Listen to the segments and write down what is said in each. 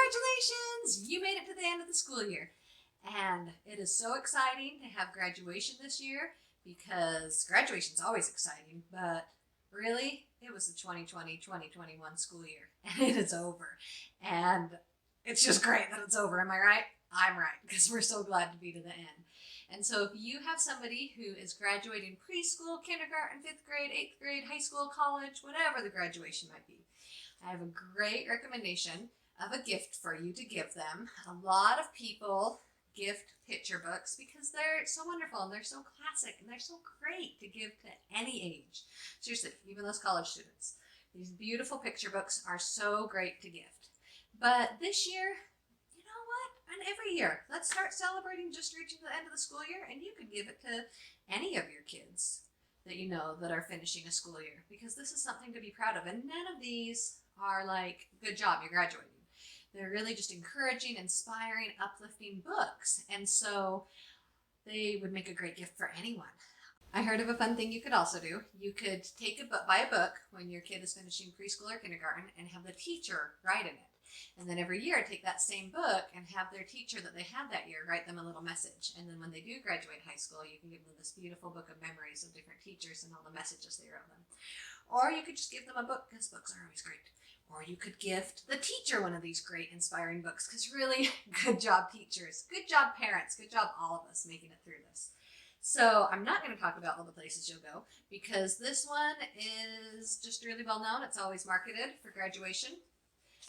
congratulations, you made it to the end of the school year. And it is so exciting to have graduation this year because graduation's always exciting, but really, it was the 2020-2021 school year and it is over. And it's just great that it's over. Am I right? I'm right, because we're so glad to be to the end. And so if you have somebody who is graduating preschool, kindergarten, 5th grade, 8th grade, high school, college, whatever the graduation might be, I have a great recommendation of a gift for you to give them. A lot of people gift picture books because they're so wonderful and they're so classic and they're so great to give to any age. Seriously, even those college students. These beautiful picture books are so great to gift. But this year, you know what? And every year, let's start celebrating just reaching the end of the school year, and you could give it to any of your kids that you know that are finishing a school year, because this is something to be proud of. And none of these are like, good job, you're graduating. They're really just encouraging, inspiring, uplifting books. And so they would make a great gift for anyone. I heard of a fun thing you could also do. You could buy a book when your kid is finishing preschool or kindergarten and have the teacher write in it. And then every year take that same book and have their teacher that they had that year write them a little message. And then when they do graduate high school, you can give them this beautiful book of memories of different teachers and all the messages they wrote them. Or you could just give them a book, because books are always great. Or you could gift the teacher one of these great inspiring books, because really, good job teachers, good job parents, good job all of us making it through this. So I'm not going to talk about all the places you'll go, because this one is just really well known. It's always marketed for graduation.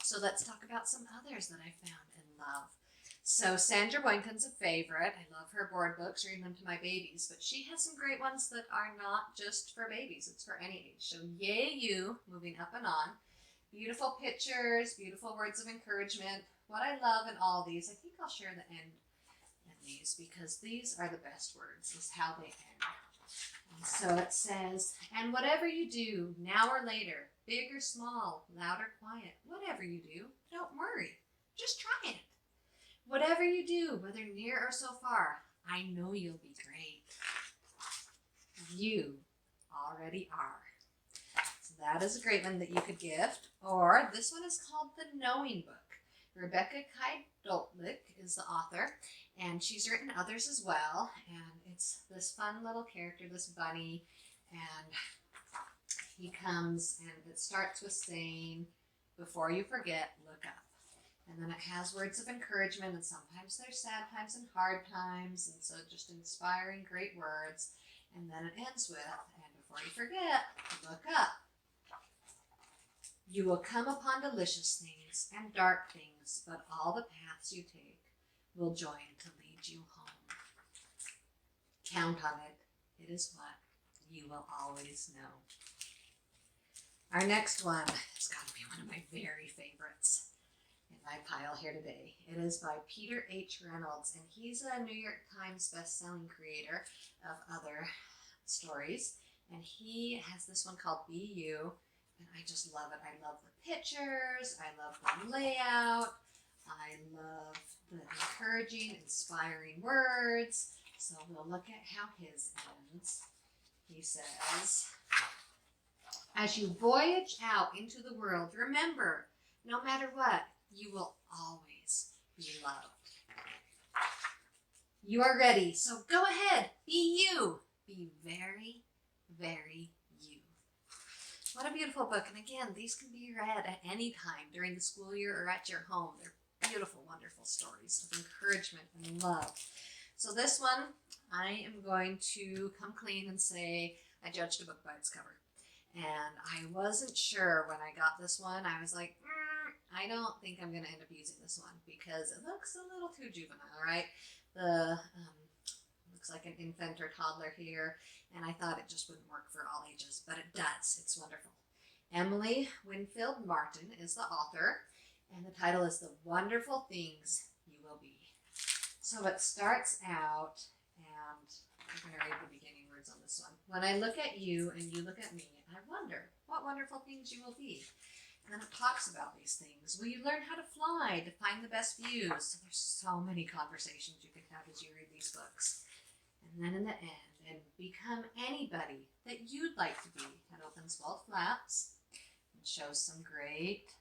So let's talk about some others that I found and love. So Sandra Boynton's a favorite. I love her board books, reading them to my babies, but she has some great ones that are not just for babies. It's for any age. So Yay You, Moving Up and On. Beautiful pictures, beautiful words of encouragement. What I love in all these, I think I'll share the end of these, because these are the best words, is how they end. And so it says, and whatever you do, now or later, big or small, loud or quiet, whatever you do, don't worry. Just try it. Whatever you do, whether near or so far, I know you'll be great. You already are. So that is a great one that you could gift. Or this one is called The Knowing Book. Rebecca Kydoltlik is the author, and she's written others as well. And it's this fun little character, this bunny, and he comes, and it starts with saying, before you forget, look up. And then it has words of encouragement, and sometimes there's sad times and hard times, and so just inspiring great words. And then it ends with, and before you forget, look up. You will come upon delicious things and dark things, but all the paths you take will join to lead you home. Count on it. It is what you will always know. Our next one has got to be one of my very favorites in my pile here today. It is by Peter H. Reynolds, and he's a New York Times best-selling creator of other stories. And he has this one called Be You, and I just love it. I love the pictures. I love the layout. I love the encouraging, inspiring words. So we'll look at how his ends. He says, as you voyage out into the world, remember, no matter what, you will always be loved. You are ready, so go ahead, be you. Be very, very you. What a beautiful book. And again, these can be read at any time during the school year or at your home. They're beautiful, wonderful stories of encouragement and love. So this one, I am going to come clean and say I judged a book by its cover. And I wasn't sure when I got this one. I was like, I don't think I'm going to end up using this one because it looks a little too juvenile, right? The looks like an infant or toddler here, and I thought it just wouldn't work for all ages, but it does. It's wonderful. Emily Winfield Martin is the author, and the title is The Wonderful Things You Will Be. So it starts out, and I'm going to read the beginning words on this one. When I look at you and you look at me, I wonder what wonderful things you will be. And then it talks about these things. Will you learn how to fly, to find the best views? So there's so many conversations you can have as you read these books. And then in the end, and become anybody that you'd like to be. It opens both flaps and shows some great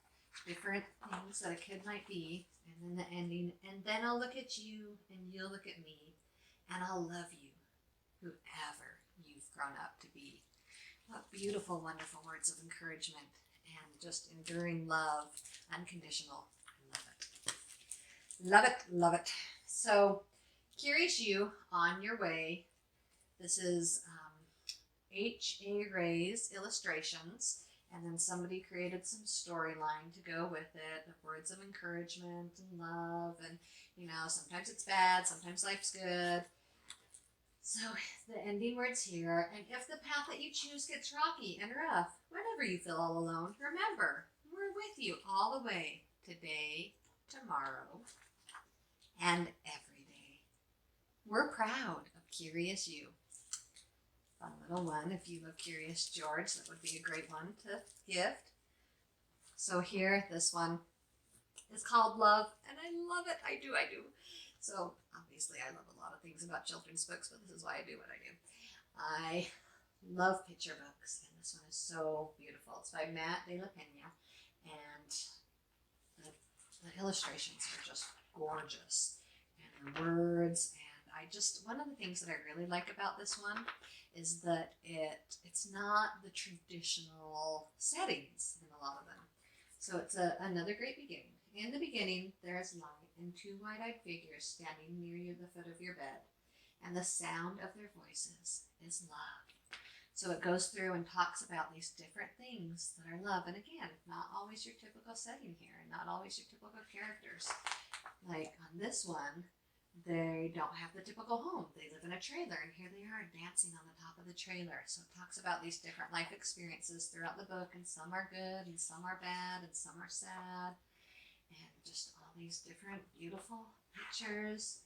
different things that a kid might be, and then the ending, and then I'll look at you and you'll look at me, and I'll love you, whoever you've grown up to be. What beautiful, wonderful words of encouragement and just enduring love, unconditional. I love it. Love it, love it. So, Curious You, on your way. This is H.A. Ray's illustrations, and then somebody created some storyline to go with it, of words of encouragement and love, and sometimes it's bad, sometimes life's good. So the ending words here, and if the path that you choose gets rocky and rough, whenever you feel all alone, remember, we're with you all the way, today, tomorrow, and every day. We're proud of Curious You. Fun little one. If you love Curious George, that would be a great one to gift. So here, this one is called Love, and I love it. I do. So obviously I love a lot of things about children's books, but this is why I do what I do. I love picture books, and this one is so beautiful. It's by Matt de la Pena, and the illustrations are just gorgeous, and the words, and one of the things that I really like about this one is that it's not the traditional settings in a lot of them. So it's another great beginning. In the beginning, there is light and two wide-eyed figures standing near you at the foot of your bed, and the sound of their voices is love. So it goes through and talks about these different things that are love. And again, not always your typical setting here, and not always your typical characters. Like on this one, they don't have the typical home. They live in a trailer, and here they are dancing on the top of the trailer. So it talks about these different life experiences throughout the book, and some are good, and some are bad, and some are sad. And just all these different beautiful pictures,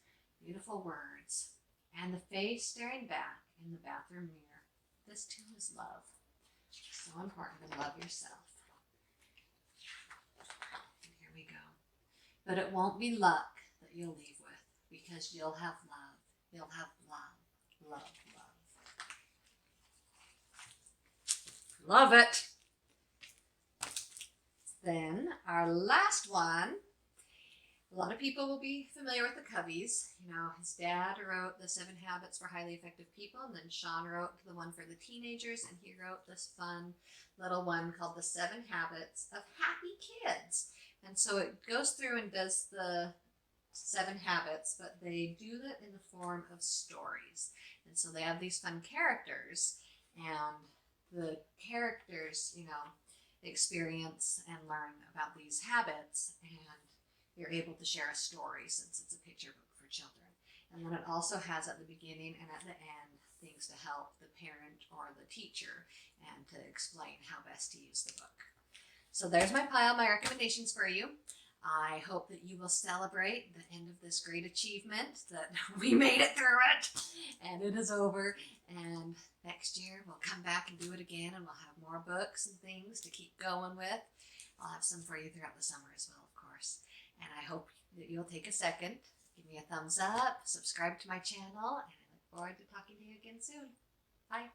beautiful words, and the face staring back in the bathroom mirror. This too is love. So important to love yourself. And here we go. But it won't be luck that you'll leave with, because you'll have love. You'll have love, love, love. Love it. Then our last one, a lot of people will be familiar with the Coveys. His dad wrote The 7 Habits for Highly Effective People, and then Sean wrote the one for the teenagers, and he wrote this fun little one called The 7 Habits of Happy Kids. And so it goes through and does the 7 habits, but they do it in the form of stories. And so they have these fun characters, and the characters, experience and learn about these habits, and you're able to share a story since it's a picture book for children. And then it also has at the beginning and at the end things to help the parent or the teacher and to explain how best to use the book. So there's my pile, my recommendations for you. I hope that you will celebrate the end of this great achievement, that we made it through it and it is over. And next year we'll come back and do it again, and we'll have more books and things to keep going with. I'll have some for you throughout the summer as well, of course. And I hope that you'll take a second, give me a thumbs up, subscribe to my channel, and I look forward to talking to you again soon. Bye.